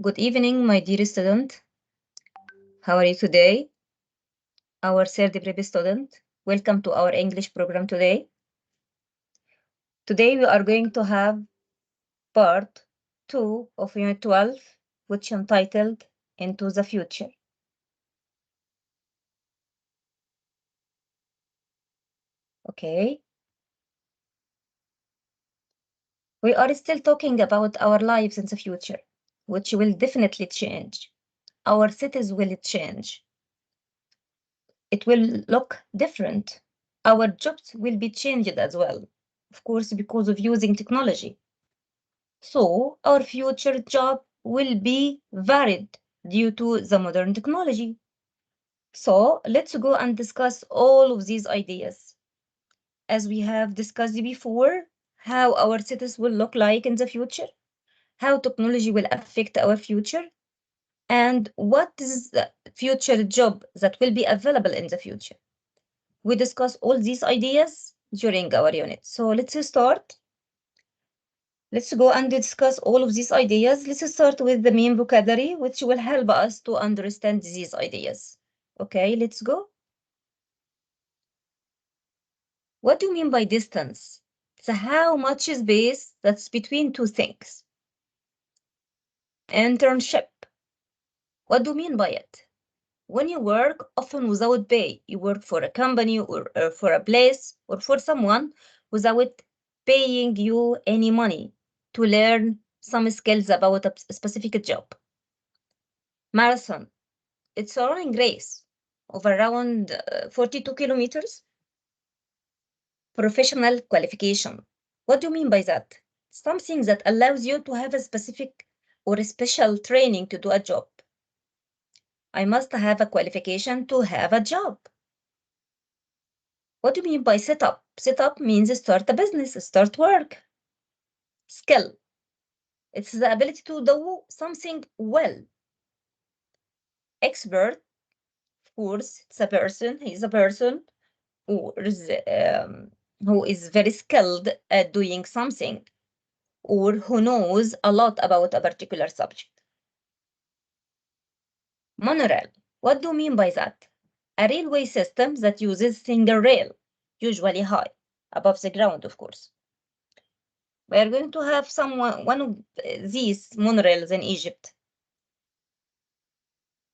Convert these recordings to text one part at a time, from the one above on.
Good evening, my dear student. How are you today? Our third prep student. Welcome to our English program today. Today we are going to have part 2 of Unit 12, which entitled Into the Future. Okay. We are still talking about our lives in the future, which will definitely change. Our cities will change. It will look different. Our jobs will be changed as well, of course, because of using technology. So our future job will be varied due to the modern technology. So let's go and discuss all of these ideas. As we have discussed before, how our cities will look like in the future, how technology will affect our future, and what is the future job that will be available in the future. We discuss all these ideas during our unit. So let's start. Let's go and discuss all of these ideas. Let's start with the main vocabulary, which will help us to understand these ideas. Okay, let's go. What do you mean by distance? So how much space that's between two things? Internship. What do you mean by it? When you work, often without pay, you work for a company or for a place or for someone without paying you any money to learn some skills about a specific job. Marathon. It's a running race of around 42 kilometers. Professional qualification. What do you mean by that? Something that allows you to have a specific or a special training to do a job. I must have a qualification to have a job. What do you mean by setup? Setup means start a business, start work. Skill. It's the ability to do something well. Expert, of course, it's a person. He's a person who is very skilled at doing something or who knows a lot about a particular subject. Monorail. What do you mean by that? A railway system that uses single rail, usually high, above the ground, of course. We are going to have one of these monorails in Egypt.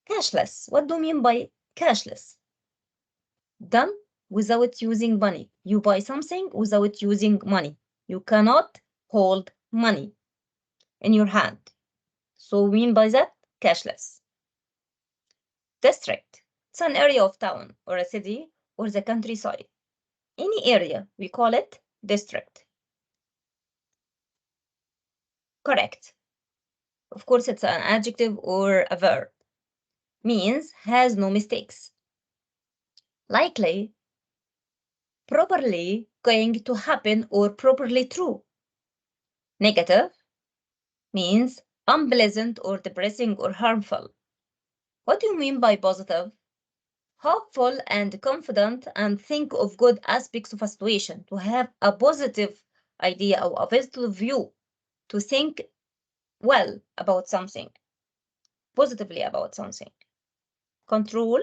Cashless. What do you mean by cashless? Done without using money. You buy something without using money. You cannot hold money in your hand. So we mean by that cashless. District. It's an area of town or a city or the countryside. Any area, we call it district. Correct. Of course, it's an adjective or a verb. Means has no mistakes. Likely, properly going to happen or properly true. Negative means unpleasant or depressing or harmful. What do you mean by positive? Hopeful and confident and think of good aspects of a situation, to have a positive idea or a positive view, to think well about something, positively about something. Control,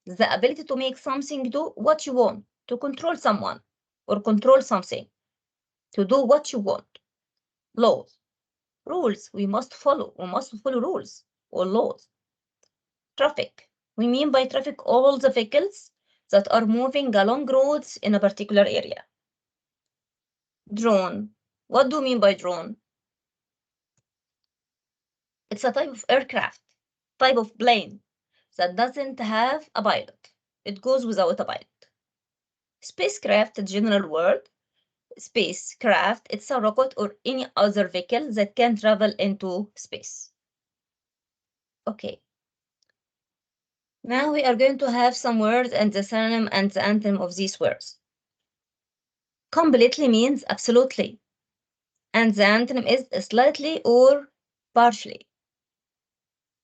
the ability to make something do what you want, to control someone or control something, to do what you want. Laws, rules we must follow rules or laws. Traffic, we mean by traffic all the vehicles that are moving along roads in a particular area. Drone, what do you mean by drone? It's a type of aircraft, type of plane that doesn't have a pilot. It goes without a pilot. Spacecraft, a general word. Spacecraft, it's a rocket or any other vehicle that can travel into space. Okay. Now we are going to have some words and the synonym and the antonym of these words. Completely means absolutely, and the antonym is slightly or partially.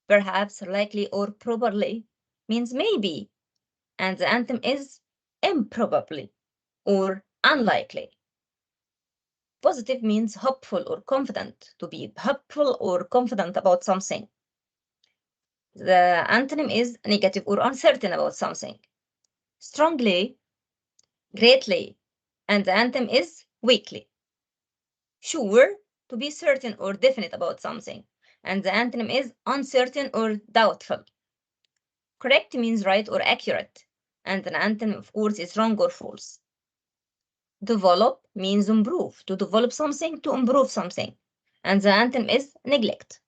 Perhaps, likely, or probably means maybe, and the antonym is improbably or unlikely. Positive means hopeful or confident, to be hopeful or confident about something. The antonym is negative or uncertain about something. Strongly, greatly, and the antonym is weakly. Sure, to be certain or definite about something, and the antonym is uncertain or doubtful. Correct means right or accurate, and an antonym, of course, is wrong or false. Develop means improve, to develop something, to improve something, and the antonym is neglect.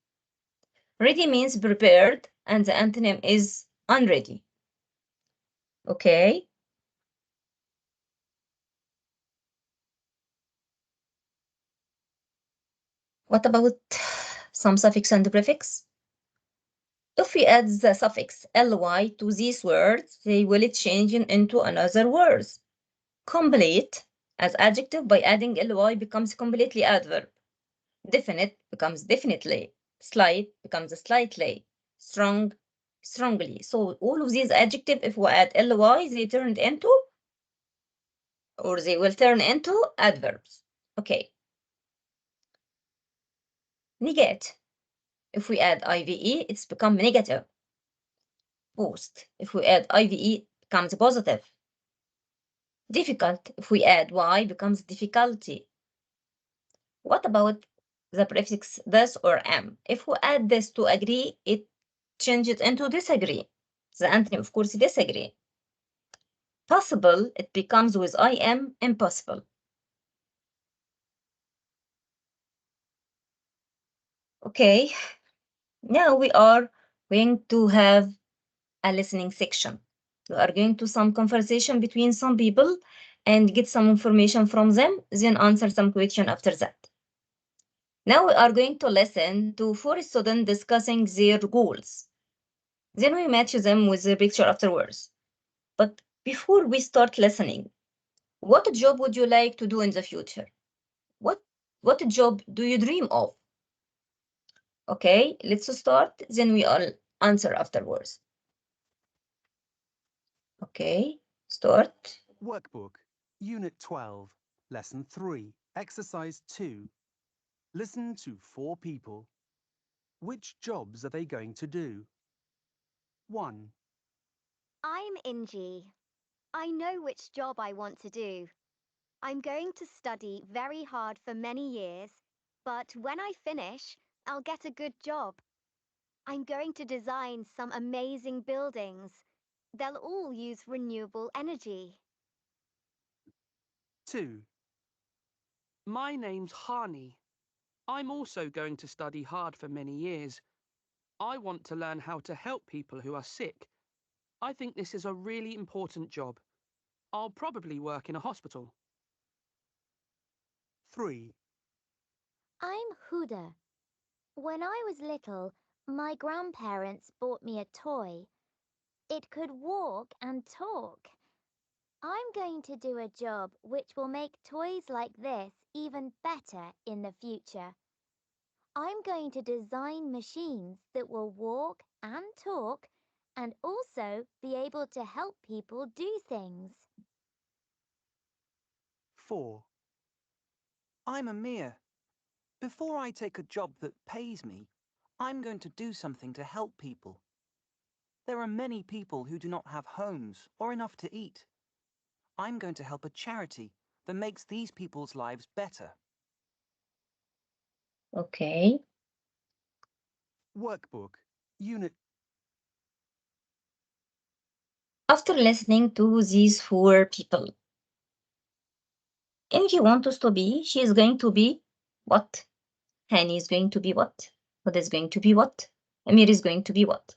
Ready means prepared, and the antonym is unready. Okay? What about some suffix and prefix? If we add the suffix ly to these words, they will change into another word. Complete as adjective by adding ly becomes completely adverb. Definite becomes definitely. Slight becomes slightly. Strong, strongly. So all of these adjectives, if we add ly, they turn into, or they will turn into adverbs. Okay. Negate. If we add ive, it's become negative. Boost. If we add ive, becomes positive. Difficult. If we add y, becomes difficulty. What about the prefix this or am? If we add this to agree, it changes into disagree. The antonym, of course, disagree. Possible, it becomes with I am impossible. Okay, now we are going to have a listening section. We are going to some conversation between some people and get some information from them, then answer some question after that. Now we are going to listen to four students discussing their goals. Then we match them with the picture afterwards. But before we start listening, what job would you like to do in the future? What what job do you dream of? Okay, let's start. Then we all answer afterwards. Okay, start. Workbook, Unit 12, Lesson 3, Exercise 2. Listen to 4 people. Which jobs are they going to do? 1, I'm Inji. I know which job I want to do. I'm going to study very hard for many years, but when I finish, I'll get a good job. I'm going to design some amazing buildings. They'll all use renewable energy. 2, My name's Hani. I'm also going to study hard for many years. I want to learn how to help people who are sick. I think this is a really important job. I'll probably work in a hospital. 3, I'm Huda. When I was little, my grandparents bought me a toy. It could walk and talk. I'm going to do a job which will make toys like this even better in the future. I'm going to design machines that will walk and talk and also be able to help people do things. 4, I'm Amir. Before I take a job that pays me, I'm going to do something to help people. There are many people who do not have homes or enough to eat. I'm going to help a charity that makes these people's lives better. Okay. Workbook, Unit. After listening to these four people, if you want us to be, she is going to be what? Hani is going to be what? What is going to be what? Amir is going to be what?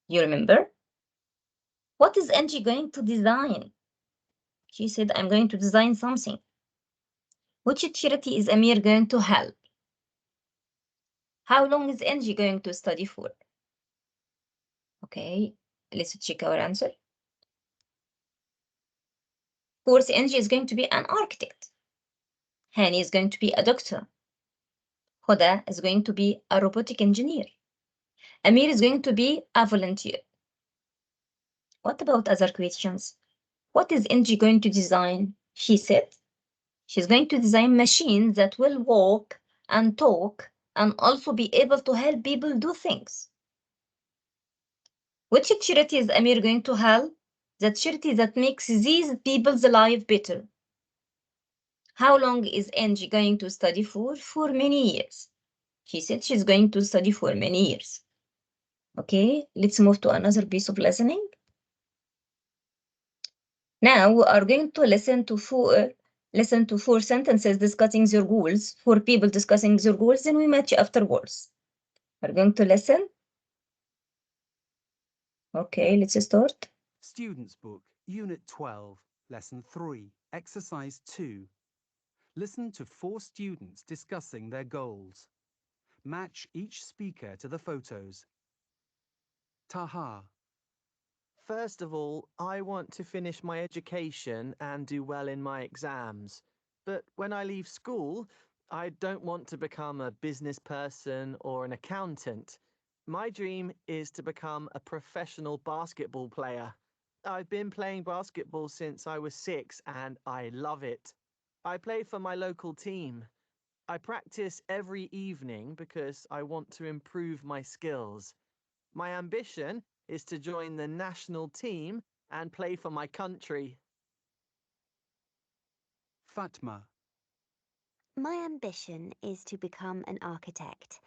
You remember? What is Angie going to design? She said, I'm going to design something. Which charity is Amir going to help? How long is Angie going to study for? Okay, let's check our answer. Of course, Angie is going to be an architect. Hani is going to be a doctor. Huda is going to be a robotic engineer. Amir is going to be a volunteer. What about other questions? What is Angie going to design? She said, She's going to design machines that will walk and talk and also be able to help people do things. Which charity is Amir going to help? The charity that makes these people's life better. How long is Angie going to study for? For many years. She said she's going to study for many years. Okay, let's move to another piece of listening. Now we are going to listen to four sentences discussing their goals, four people discussing their goals, then we match afterwards. We're going to listen. Okay, let's start. Students' Book, Unit 12, Lesson 3, Exercise 2. Listen to 4 students discussing their goals. Match each speaker to the photos. Taha, First of all, I want to finish my education and do well in my exams. But when I leave school, I don't want to become a business person or an accountant. My dream is to become a professional basketball player. I've been playing basketball since I was 6 and I love it. I play for my local team. I practice every evening because I want to improve my skills. My ambition is to join the national team and play for my country. Fatma, My ambition is to become an architect.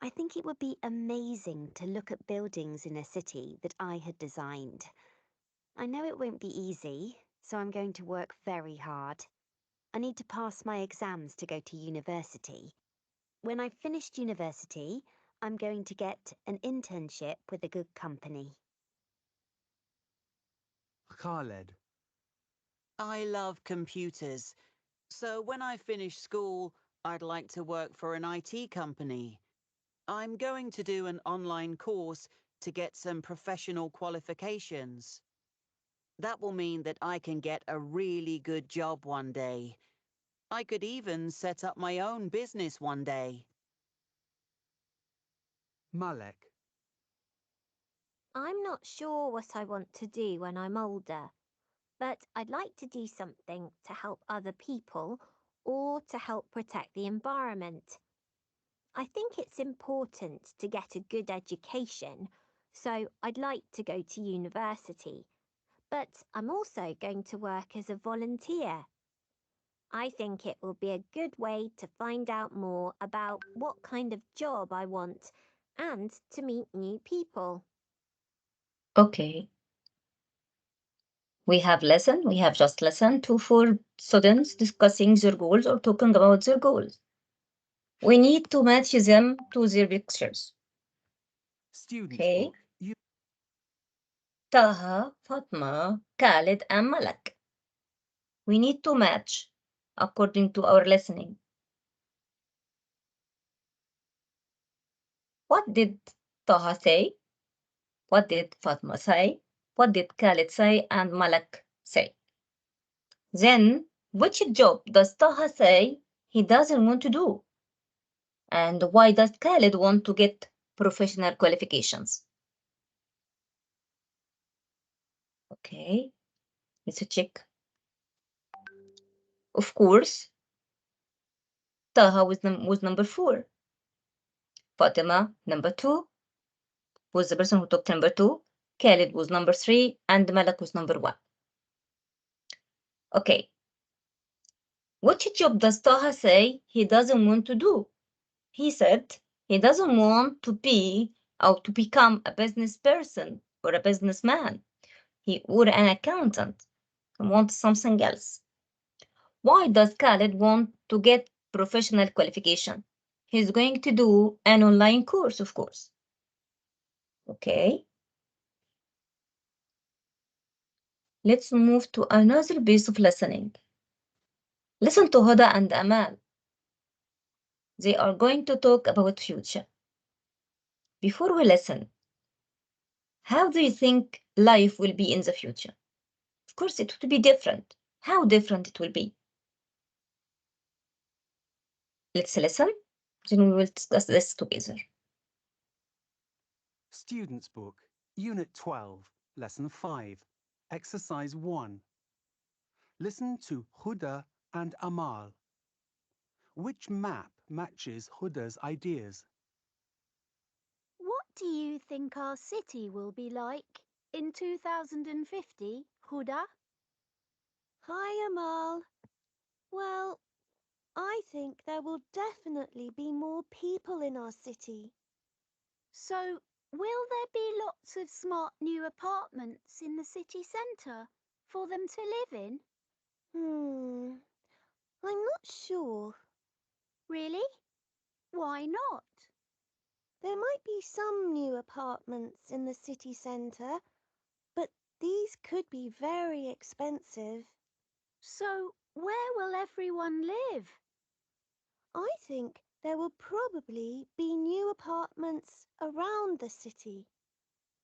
I think it would be amazing to look at buildings in a city that I had designed. I know it won't be easy, so I'm going to work very hard. I need to pass my exams to go to university. When I've finished university, I'm going to get an internship with a good company. Khaled, I love computers. So when I finish school, I'd like to work for an IT company. I'm going to do an online course to get some professional qualifications. That will mean that I can get a really good job one day. I could even set up my own business one day. Malek, I'm not sure what I want to do when I'm older, but I'd like to do something to help other people or to help protect the environment. I think it's important to get a good education, so I'd like to go to university. But I'm also going to work as a volunteer. I think it will be a good way to find out more about what kind of job I want and to meet new people. Okay, we have just listened to four students discussing their goals or talking about their goals. We need to match them to their pictures. Students' Okay, Book, Taha, Fatma, Khalid, and Malak. We need to match according to our listening. What did Taha say? What did Fatma say? What did Khalid say and Malak say? Then, which job does Taha say he doesn't want to do? And why does Khalid want to get professional qualifications? Okay, let's check. Of course, Taha was number 4. Fatima, number 2, was the person who took number 2. Khalid was number 3, and Malak was number 1. Okay, which job does Taha say he doesn't want to do? He said he doesn't want to be or to become a business person or a businessman. Or an accountant. He wants something else. Why does Khaled want to get professional qualification? He's going to do an online course, of course. Okay. Let's move to another piece of listening. Listen to Hoda and Amal. They are going to talk about future. Before we listen, how do you think life will be in the future? Of course, it will be different. How different it will be? Let's listen, then we will discuss this together. Students' Book, Unit 12, Lesson 5, Exercise 1. Listen to Huda and Amal. Which map matches Huda's ideas? What do you think our city will be like in 2050, Huda? Hi, Amal. Well, I think there will definitely be more people in our city. So, will there be lots of smart new apartments in the city centre for them to live in? I'm not sure. Really? Why not? There might be some new apartments in the city centre, but these could be very expensive. So, where will everyone live? I think there will probably be new apartments around the city.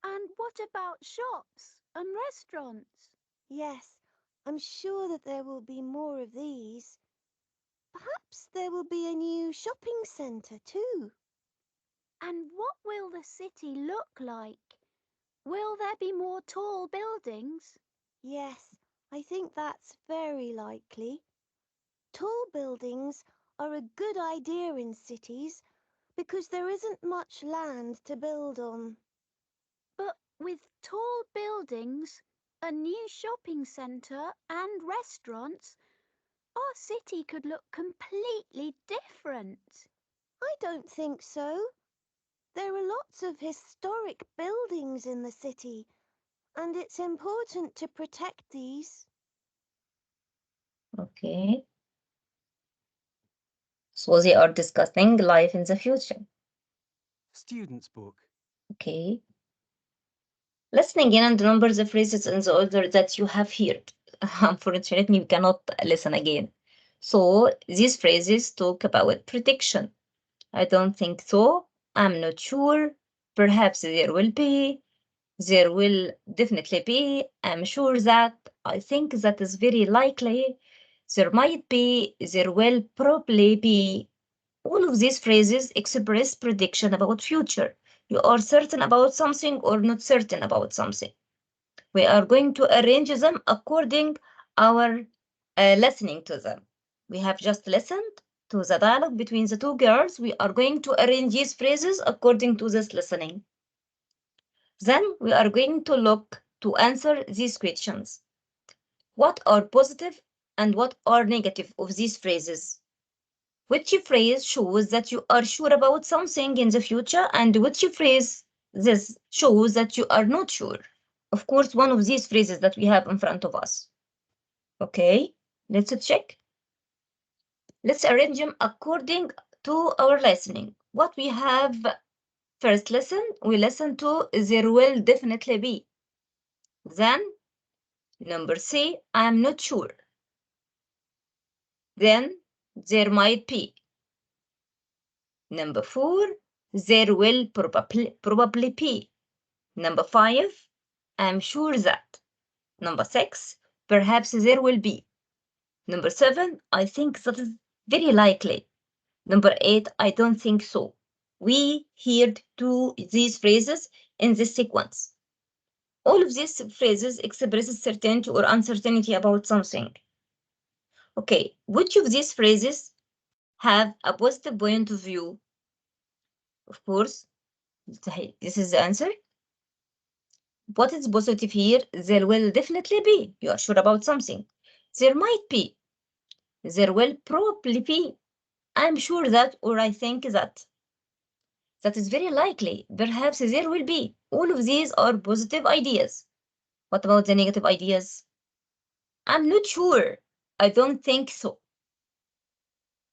And what about shops and restaurants? Yes, I'm sure that there will be more of these. Perhaps there will be a new shopping centre too. And what will the city look like? Will there be more tall buildings? Yes, I think that's very likely. Tall buildings are a good idea in cities because there isn't much land to build on. But with tall buildings, a new shopping centre and restaurants, our city could look completely different. I don't think so. There are lots of historic buildings in the city, and it's important to protect these. Okay. So they are discussing life in the future. Student's book. Okay. Listening in and remember the phrases in the order that you have heard. Unfortunately, we cannot listen again. So these phrases talk about protection. I don't think so. I'm not sure. Perhaps there will be. There will definitely be. I'm sure that. I think that is very likely. There might be. There will probably be. All of these phrases express prediction about future. You are certain about something or not certain about something. We are going to arrange them according our listening to them. We have just listened to the dialogue between the two girls. We are going to arrange these phrases according to this listening. Then we are going to look to answer these questions. What are positive and what are negative of these phrases? Which phrase shows that you are sure about something in the future, and which phrase this shows that you are not sure? Of course, one of these phrases that we have in front of us. Okay, let's check. Let's arrange them according to our listening. What we have first listen, we listen to there will definitely be. Then number C, I'm not sure. Then there might be. Number 4, there will probably be. Number 5, I'm sure that. Number 6, perhaps there will be. Number 7, I think that is very likely. Number 8, I don't think so. We heard these phrases in this sequence. All of these phrases express certainty or uncertainty about something. Okay, which of these phrases have a positive point of view? Of course, this is the answer. What is positive here? There will definitely be. You are sure about something. There might be. There will probably be. I'm sure that, or I think that. That is very likely. Perhaps there will be. All of these are positive ideas. What about the negative ideas? I'm not sure. I don't think so.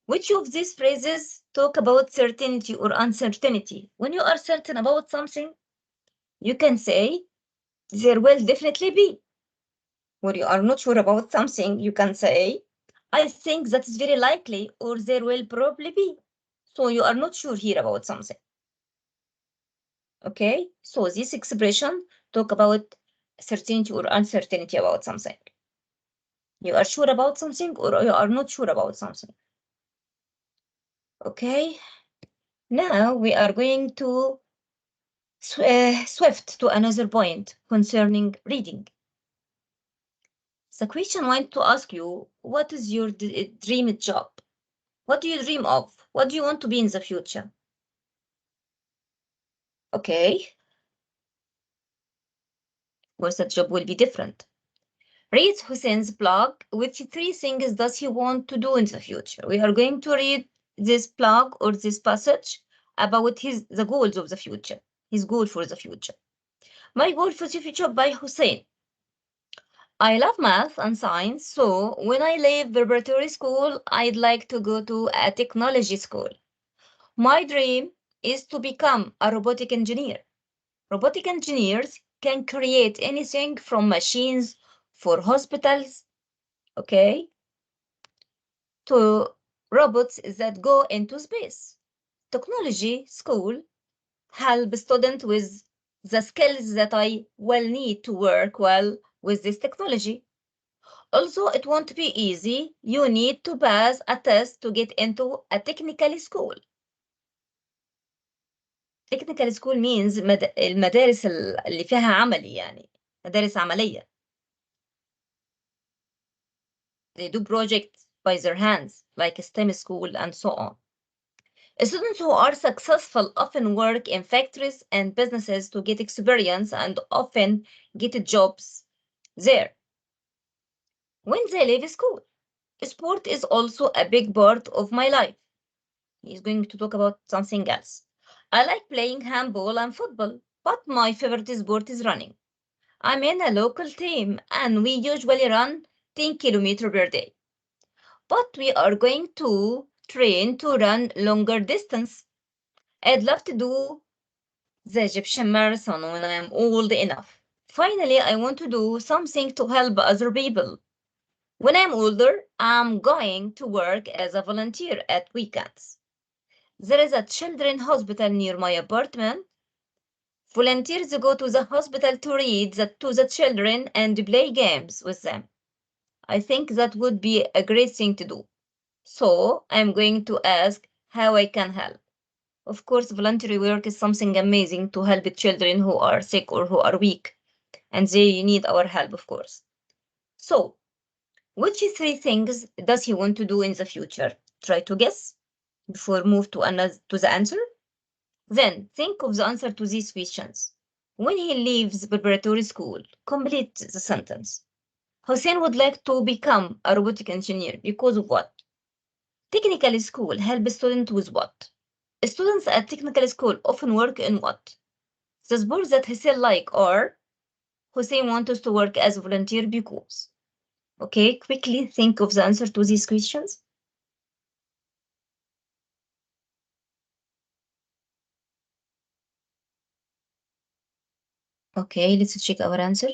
Which of these phrases talk about certainty or uncertainty? When you are certain about something, you can say, there will definitely be. When you are not sure about something, you can say, I think that is very likely, or there will probably be. So you are not sure here about something. Okay, so this expression talk about certainty or uncertainty about something. You are sure about something or you are not sure about something. Okay, now we are going to swift to another point concerning reading. The question I want to ask you, what is your dream job? What do you dream of? What do you want to be in the future? Okay, of course that job will be different. Read Hussein's blog. Which three things does he want to do in the future? We are going to read this blog or this passage about the goals of the future, his goal for the future. My goal for the future by Hussein. I love math and science, so when I leave preparatory school, I'd like to go to a technology school. My dream is to become a robotic engineer. Robotic engineers can create anything from machines for hospitals, okay, to robots that go into space. Technology school help students with the skills that I will need to work well with this technology. Also, it won't be easy. You need to pass a test to get into a technical school. Technical school means المدارس اللي فيها عملي يعني مدارس عملية. They do projects by their hands, like STEM school and so on. Students who are successful often work in factories and businesses to get experience and often get jobs there. When they leave school, sport is also a big part of my life. He's going to talk about something else. I like playing handball and football, but my favorite sport is running. I'm in a local team and we usually run 10 kilometers per day. But we are going to train to run longer distance. I'd love to do the Egyptian marathon when I am old enough. Finally, I want to do something to help other people. When I'm older, I'm going to work as a volunteer at weekends. There is a children's hospital near my apartment. Volunteers go to the hospital to read to the children and play games with them. I think that would be a great thing to do. So I'm going to ask how I can help. Of course, voluntary work is something amazing to help children who are sick or who are weak, and they need our help, of course. So, which three things does he want to do in the future? Try to guess before move to the answer. Then think of the answer to these questions. When he leaves preparatory school, complete the sentence. Hussein would like to become a robotic engineer because of what? Technical school help students with what? Students at technical school often work in what? The sports that Hussein like are Hussein wants us to work as a volunteer because. Okay, quickly think of the answer to these questions. Okay, let's check our answer.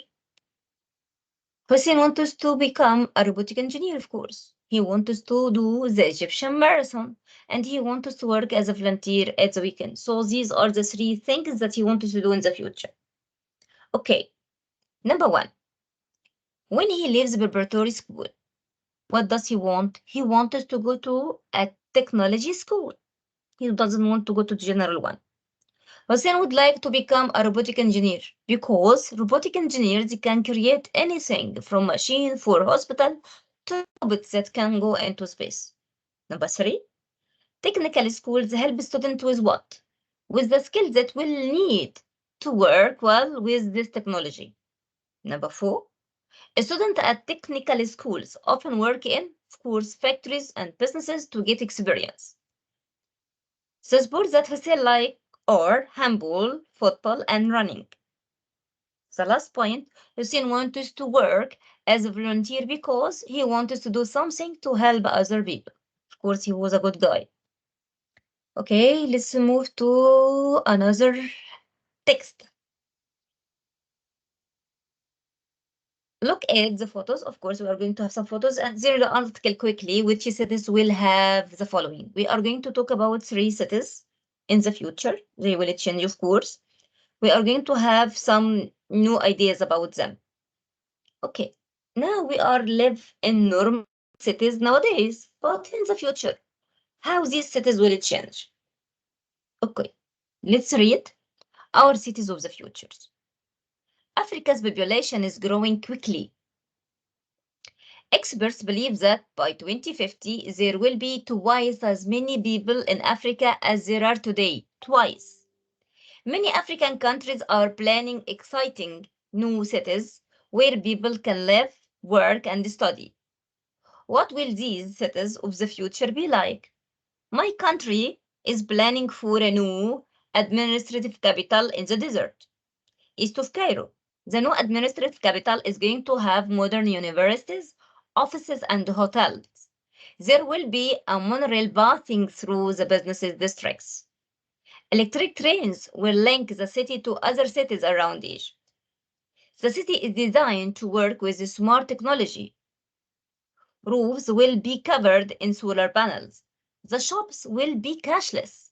Hussein wants us to become a robotic engineer, of course. He wants us to do the Egyptian marathon, and he wants us to work as a volunteer at the weekend. So these are the three things that he wants us to do in the future. Okay, number one, when he leaves preparatory school, what does he want? He wants us to go to a technology school. He doesn't want to go to the general one. Hussein would like to become a robotic engineer because robotic engineers can create anything from machine for hospital to robots that can go into space. Number three, technical schools help students with what? With the skills that will need to work well with this technology. Number four, students at technical schools often work in, of course, factories and businesses to get experience. The sports that Hussein like are handball, football, and running. The last point, Hussein wants us to work as a volunteer because he wants us to do something to help other people. Of course, he was a good guy. Okay, let's move to another text. Look at the photos. Of course, we are going to have some photos and there the article quickly, which cities will have the following. We are going to talk about 3 cities in the future. They will change, of course. We are going to have some new ideas about them. Okay, now we are live in normal cities nowadays, but in the future, how these cities will change? Okay, let's read our cities of the futures. Africa's population is growing quickly. Experts believe that by 2050, there will be twice as many people in Africa as there are today. Twice. Many African countries are planning exciting new cities where people can live, work, and study. What will these cities of the future be like? My country is planning for a new administrative capital in the desert, east of Cairo. The new administrative capital is going to have modern universities, offices, and hotels. There will be a monorail passing through the business districts. Electric trains will link the city to other cities around Egypt. The city is designed to work with smart technology. Roofs will be covered in solar panels. The shops will be cashless,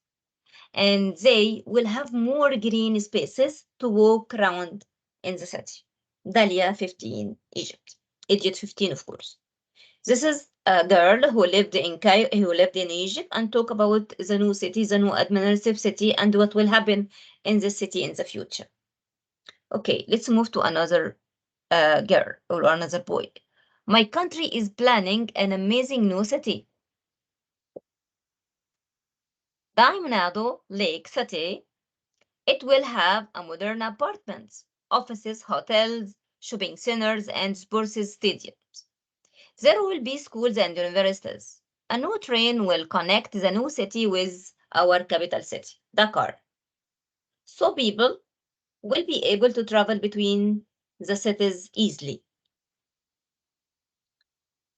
and they will have more green spaces to walk around in the city. Dahlia 15, Egypt. Egypt 15, of course. This is a girl who lived in who lived in Egypt and talk about the new city, the new administrative city, and what will happen in the city in the future. Okay, let's move to another girl or another boy. My country is planning an amazing new city. Diamond Lake City. It will have a modern apartments, offices, hotels, shopping centers, and sports stadiums. There will be schools and universities. A new train will connect the new city with our capital city, Dakar. So people will be able to travel between the cities easily.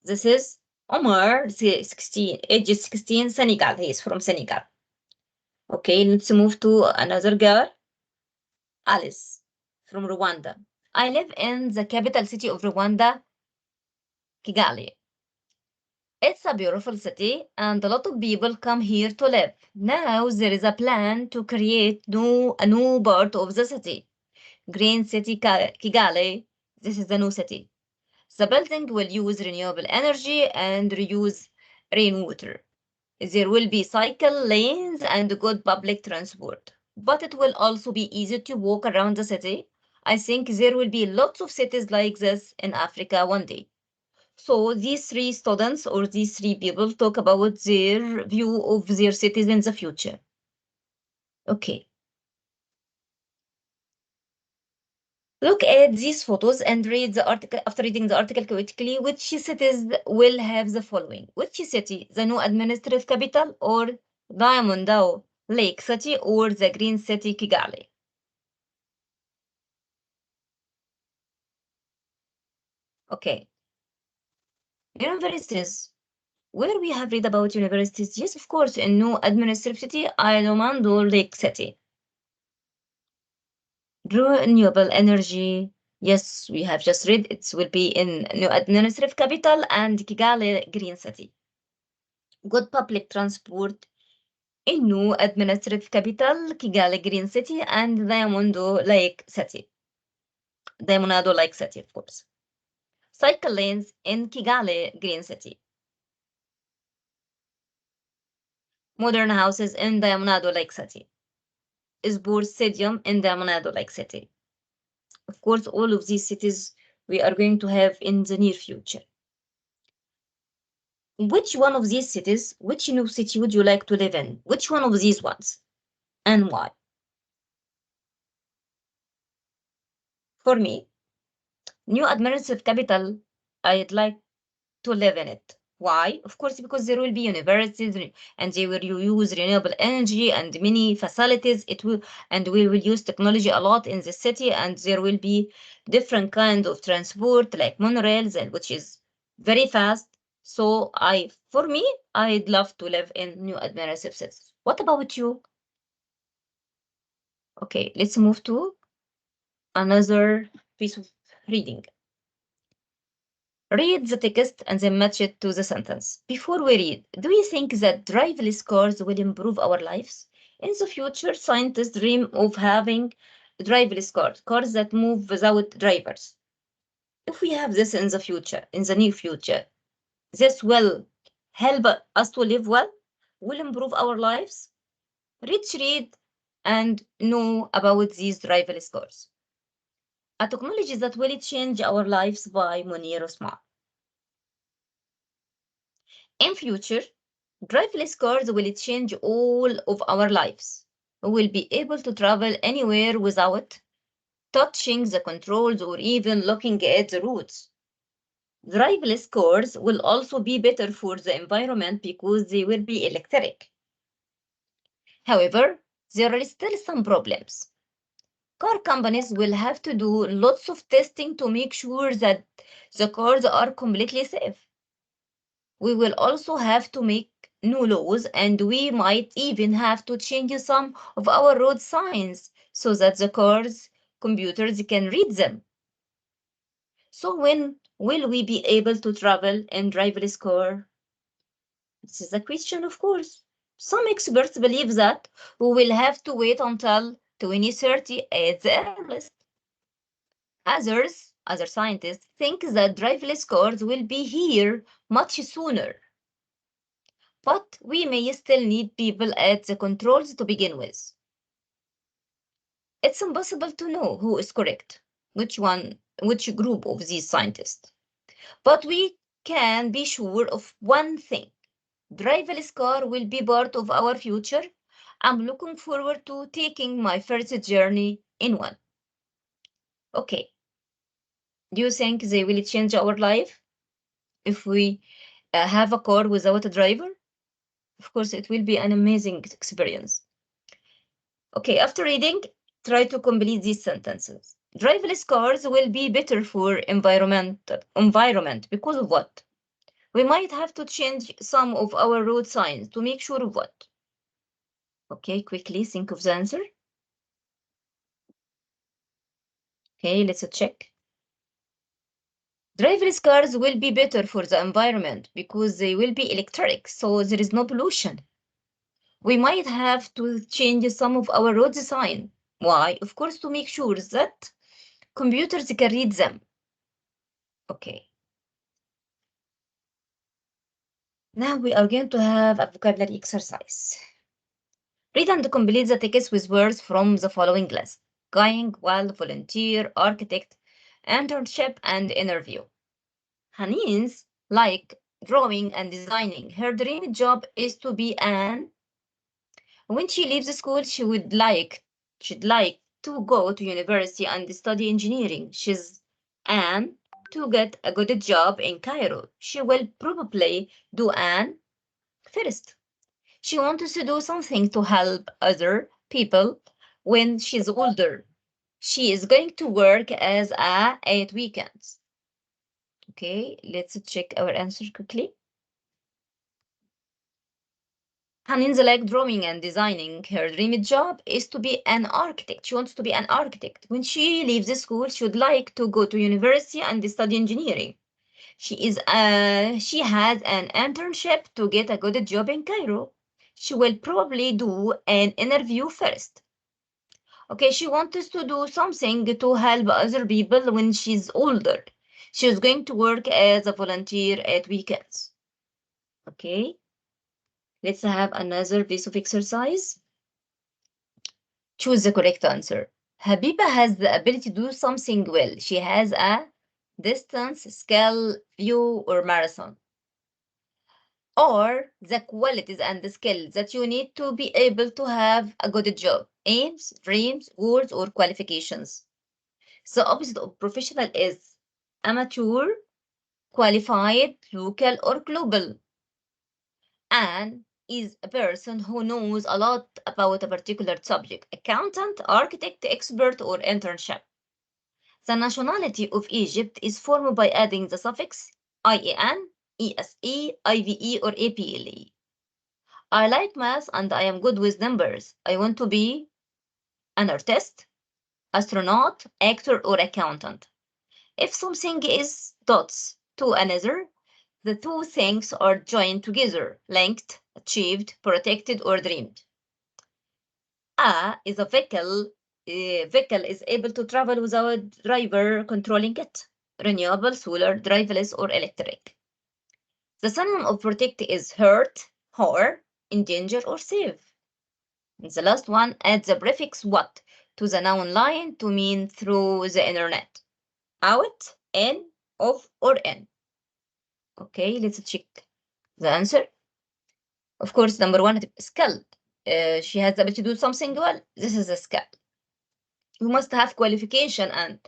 This is Omar, 16, age 16, Senegal. He is from Senegal. Okay, let's move to another girl, Alice, from Rwanda. I live in the capital city of Rwanda, Kigali. It's a beautiful city and a lot of people come here to live. Now there is a plan to create a new part of the city. Green City Kigali. This is the new city. The building will use renewable energy and reuse rainwater. There will be cycle lanes and good public transport. But it will also be easy to walk around the city. I think there will be lots of cities like this in Africa one day. So these three students or these three people talk about their view of their cities in the future. Okay. Look at these photos and read the article. After reading the article quickly, which cities will have the following? Which city? The new administrative capital or Diamond Lake City or the Green City Kigali? Okay. Universities. Where we have read about universities? Yes, of course, in new administrative city, Diamond Lake City. Renewable energy. Yes, we have just read it will be in new administrative capital and Kigali Green City. Good public transport in new administrative capital Kigali Green City and Diamonado Lake City, of course. Cycle lanes in Kigali Green City. Modern houses in Diamonado Lake City. Sports stadium in Diamonado Lake City. Of course, all of these cities we are going to have in the near future. Which one of these cities, which new city would you like to live in? Which one of these ones? And why? For me, new administrative capital, I'd like to live in it. Why? Of course, because there will be universities and they will use renewable energy and many facilities. And we will use technology a lot in the city, and there will be different kinds of transport like monorails, and which is very fast. So for me, I'd love to live in new administrative cities. What about you? Okay, let's move to another piece of reading. Read the text and then match it to the sentence. Before we read, do you think that driverless cars will improve our lives? In the future, scientists dream of having driverless cars, cars that move without drivers. If we have this in the future, in the near future, this will help us to live well, will improve our lives. Read and know about these driverless cars. A technology that will change our lives by Munir Osman. In future, driverless cars will change all of our lives. We will be able to travel anywhere without touching the controls or even looking at the roads. Driverless cars will also be better for the environment because they will be electric. However, there are still some problems. Car companies will have to do lots of testing to make sure that the cars are completely safe. We will also have to make new laws, and we might even have to change some of our road signs so that the cars' computers can read them. So when will we be able to travel in driverless car? This is a question, of course. Some experts believe that we will have to wait until 2030 at the earliest. Other scientists think that driverless cars will be here much sooner, but we may still need people at the controls to begin with. It's impossible to know who is correct, which group of these scientists. But we can be sure of one thing. Driverless car will be part of our future. I'm looking forward to taking my first journey in one. Okay, do you think they will change our life if we have a car without a driver? Of course, it will be an amazing experience. Okay, after reading, try to complete these sentences. Driverless cars will be better for environment because of what? We might have to change some of our road signs to make sure of what? Okay, quickly think of the answer. Okay, let's check. Driverless cars will be better for the environment because they will be electric, so there is no pollution. We might have to change some of our road design. Why? Of course, to make sure that computers can read them. Okay. Now we are going to have a vocabulary exercise. Read and complete the text with words from the following list: going, well, volunteer, architect, internship, and interview. Haneen's like drawing and designing. Her dream job is to be an. When she leaves school, she'd like to go to university and study engineering. She's an to get a good job in Cairo. She will probably do an first. She wants to do something to help other people when she's older. She is going to work as a at weekends. Okay, let's check our answer quickly. Hanin's like drawing and designing. Her dream job is to be an architect. She wants to be an architect. When she leaves the school, she would like to go to university and study engineering. She has an internship to get a good job in Cairo. She will probably do an interview first. Okay, she wants to do something to help other people when she's older. She's going to work as a volunteer at weekends. Okay, let's have another piece of exercise. Choose the correct answer. Habiba has the ability to do something well. She has a distance, skill, view, or marathon. Or the qualities and the skills that you need to be able to have a good job. Aims, dreams, goals, or qualifications. The opposite of professional is amateur, qualified, local, or global. And is a person who knows a lot about a particular subject: accountant, architect, expert, or internship. The nationality of Egypt is formed by adding the suffix IAN, ESE, IVE, or APLE. I like math and I am good with numbers. I want to be an artist, astronaut, actor, or accountant. If something is dots to another, the two things are joined together, linked, achieved, protected, or dreamed. A is a vehicle. A vehicle is able to travel without a driver controlling it. Renewable, solar, driverless, or electric. The synonym of protect is hurt, harm, endanger, or save. And the last one adds the prefix what to the noun line to mean through the internet. Out, in, off, or in. Okay, let's check The answer, of course, number one, skill. She has the ability to do something well. This is a skill. You must have qualification, and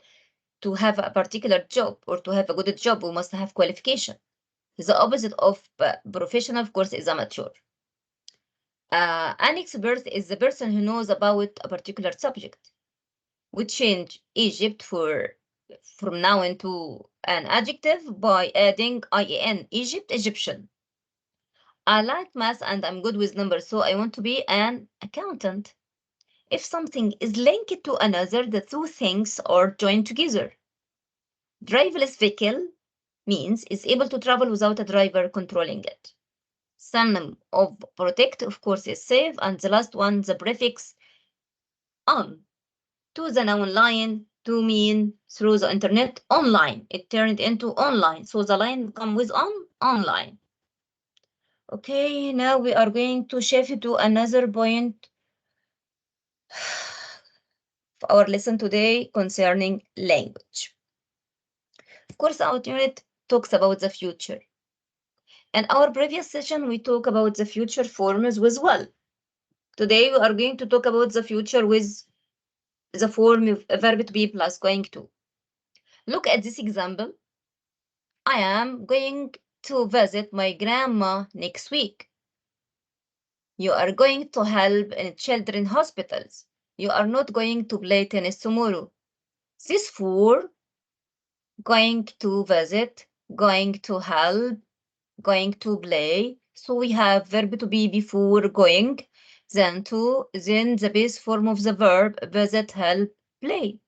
to have a particular job or to have a good job, we must have qualification. The opposite of professional, of course, is amateur. An expert is the person who knows about a particular subject. We change Egypt from now into an adjective by adding IAN, Egypt, Egyptian. I like math and I'm good with numbers, so I want to be an accountant. If something is linked to another, the two things are joined together. Driverless vehicle means is able to travel without a driver controlling it. Synonym of protect, of course, is safe, and the last one, the prefix on, to the noun line, to mean through the internet, online. It turned into online, so the line come with online. Okay, now we are going to shift to another point of our lesson today concerning language. Of course, our unit talks about the future. In our previous session, we talked about the future forms with will. Today, we are going to talk about the future with the form of a verb to be plus going to. Look at this example. I am going to visit my grandma next week. You are going to help in children's hospitals. You are not going to play tennis tomorrow. This for going to visit, going to help, going to play. So we have verb to be before going, then to, then the base form of the verb visit, help, play.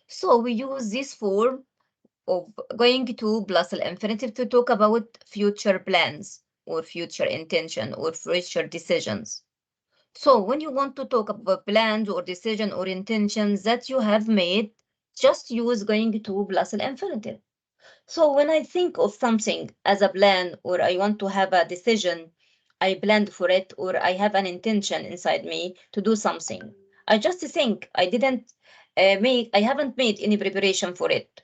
So we use this form of going to plus the infinitive to talk about future plans or future intention or future decisions. So when you want to talk about plans or decision or intentions that you have made, just use going to plus the infinitive. So when I think of something as a plan or I want to have a decision, I planned for it or I have an intention inside me to do something. I just think I haven't made any preparation for it.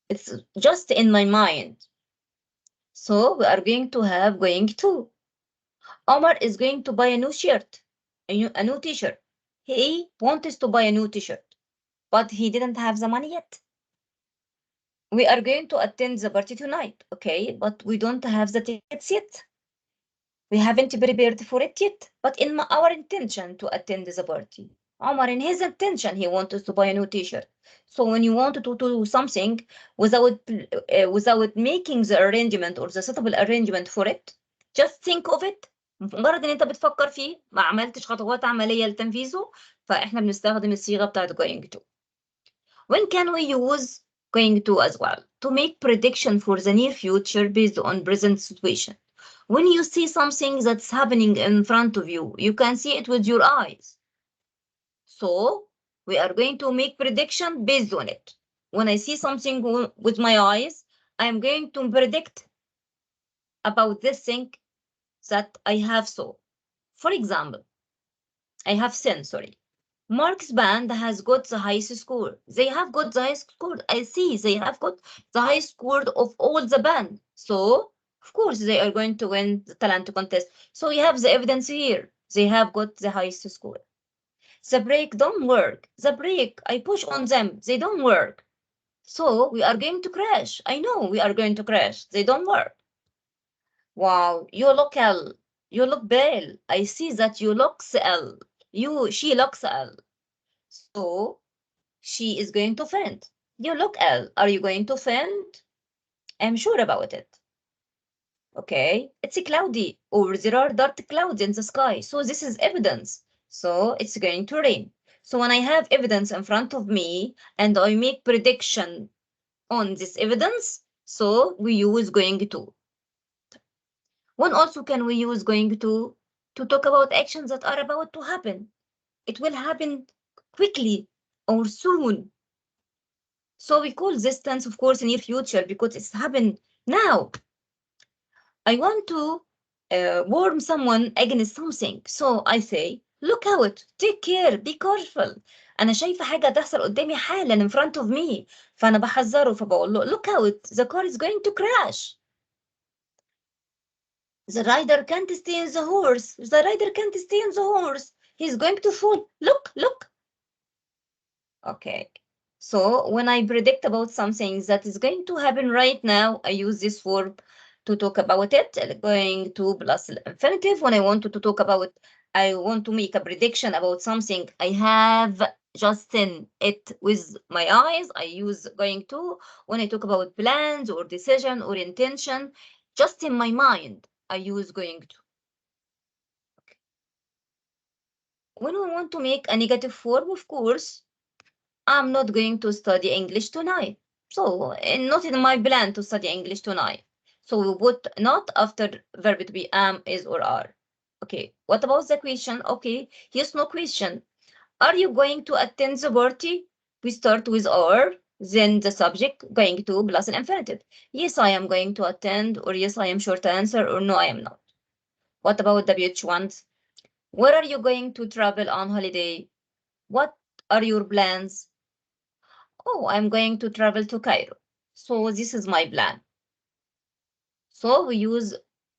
It's just in my mind. So we are going to have going to. Omar is going to buy a new shirt, a new t-shirt. He wants to buy a new t-shirt, but he didn't have the money yet. We are going to attend the party tonight, okay, but we don't have the tickets yet. We haven't prepared for it yet, but in our intention to attend the party. Omar, in his intention, he wants to buy a new t-shirt. So when you want to do something without making the arrangement or the suitable arrangement for it, just think of it. مجرد ان انت بتفكر فيه ما عملتش خطوات عملية لتنفيذه فاحنا بنستخدم الصيغة بتاعت going to. When can we use going to as well? To make prediction for the near future based on present situation. When you see something that's happening in front of you, you can see it with your eyes. So we are going to make prediction based on it. When I see something with my eyes, I'm going to predict about this thing that I have saw. For example, I have seen, sorry. Mark's band has got the highest score. They have got the highest score. I see they have got the highest score of all the band. So, of course, they are going to win the talent contest. So we have the evidence here. They have got the highest score. The brake don't work. The brake, I push on them. They don't work. So we are going to crash. I know we are going to crash. They don't work. Wow, you look ill. You look pale. I see that you look ill. She looks ill. So she is going to faint. You look ill. Are you going to faint? I'm sure about it. Okay, it's cloudy or there are dark clouds in the sky. So this is evidence. So it's going to rain. So when I have evidence in front of me and I make prediction on this evidence, so we use going to. When also can we use going to talk about actions that are about to happen? It will happen quickly or soon. So we call this tense, of course, near future because it's happened now. I want to warn someone against something. So I say, look out, take care, be careful. أنا شايفة حاجة تحصل قدامي حالا in front of me. فأنا بحذره فبقول له look out, the car is going to crash. The rider can't stay on the horse. The rider can't stay on the horse. He's going to fall. Look, look. Okay. So when I predict about something that is going to happen right now, I use this verb to talk about it, going to plus infinitive. When I want to talk about, I want to make a prediction about something I have just seen it with my eyes, I use going to. When I talk about plans or decision or intention, just in my mind, I use going to. When we want to make a negative form, of course, I'm not going to study English tonight. So, not in my plan to study English tonight. So, we put not after verb to be am, is, or are. Okay, what about the question? Okay, here's no question. Are you going to attend the party? We start with are, then the subject going to plus an infinitive. Yes, I am going to attend, or yes, I am sure to answer, or no, I am not. What about the BH ones? Where are you going to travel on holiday? What are your plans? Oh, I'm going to travel to Cairo. So this is my plan. So we use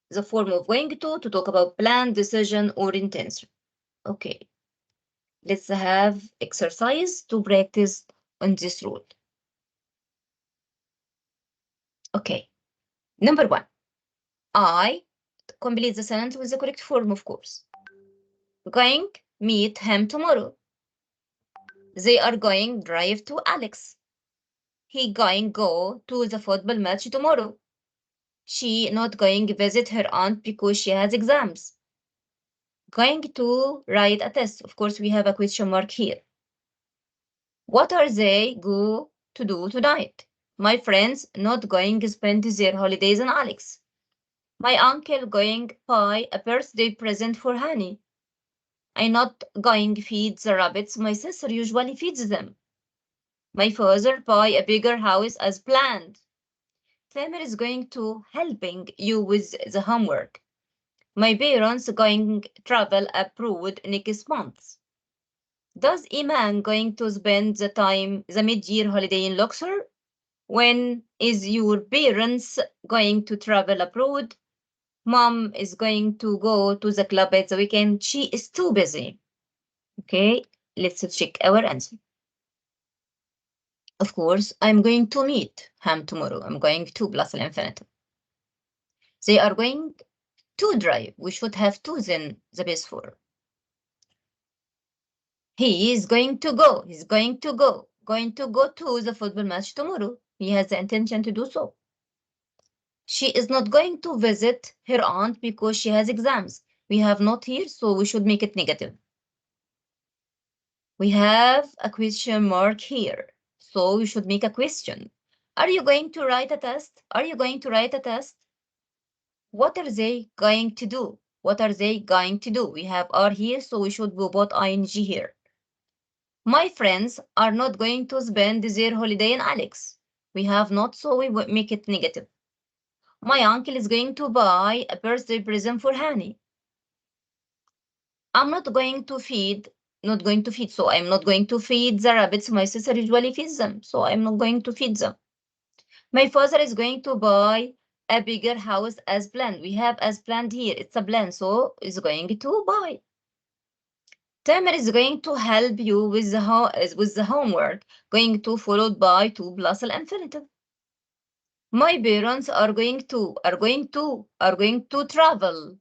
the form of going to talk about plan, decision, or intention. Okay, let's have exercise to practice on this rule. Okay, number 1. I complete the sentence with the correct form, of course. Going, meet him tomorrow. They are going drive to Alex. He going go to the football match tomorrow. She not going visit her aunt because she has exams. Going to write a test. Of course, we have a question mark here. What are they go to do tonight? My friends not going to spend their holidays on Alex. My uncle going buy a birthday present for Honey. I not going feed the rabbits. My sister usually feeds them. My father buy a bigger house as planned. Tamer is going to helping you with the homework. My parents going travel abroad next month. Does Iman going to spend the mid-year holiday in Luxor? When is your parents going to travel abroad? Mom is going to go to the club at the weekend. She is too busy. Okay, let's check our answer. Of course, I'm going to meet him tomorrow. I'm going to plus infinitive. They are going to drive. We should have to then the base form. He is going to go. He's going to go. Going to go to the football match tomorrow. He has the intention to do so. She is not going to visit her aunt because she has exams. We have not here, so we should make it negative. We have a question mark here, so we should make a question. Are you going to write a test? Are you going to write a test? What are they going to do? What are they going to do? We have are here, so we should put ing here. My friends are not going to spend their holiday in Alex. We have not, so we make it negative. My uncle is going to buy a birthday present for Hani. I'm not going to feed, so I'm not going to feed the rabbits. My sister usually feeds them, so I'm not going to feed them. My father is going to buy a bigger house as planned. We have as planned here. It's a plan, so is going to buy. Tamer is going to help you with the homework, going to followed by to plus infinitive. My parents are going to travel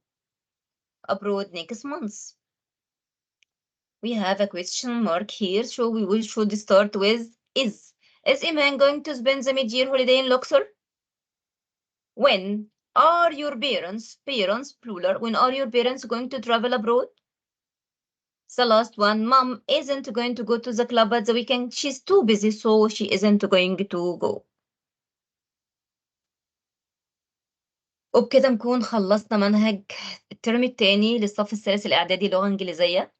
abroad next month. We have a question mark here, so we should start with is. Is Iman going to spend the mid-year holiday in Luxor? When are your parents plural, when are your parents going to travel abroad? The last one, mom isn't going to go to the club at the weekend. She's too busy, so she isn't going to go. وبكده نكون خلصنا منهج الترم الثاني للصف الثالث الإعدادي لغة إنجليزية.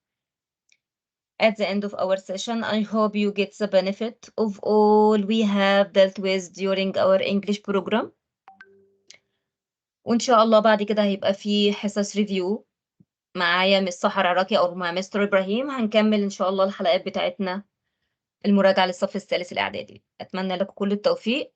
At the end of our session, I hope you get the benefit of all we have dealt with during our English program. وإن شاء الله بعد كده هيبقى في حصص ريفيو معايا مس سحر عراقي أو مع مستر إبراهيم. هنكمل إن شاء الله الحلقات بتاعتنا المراجعة للصف الثالث الإعدادي. أتمنى لكم كل التوفيق.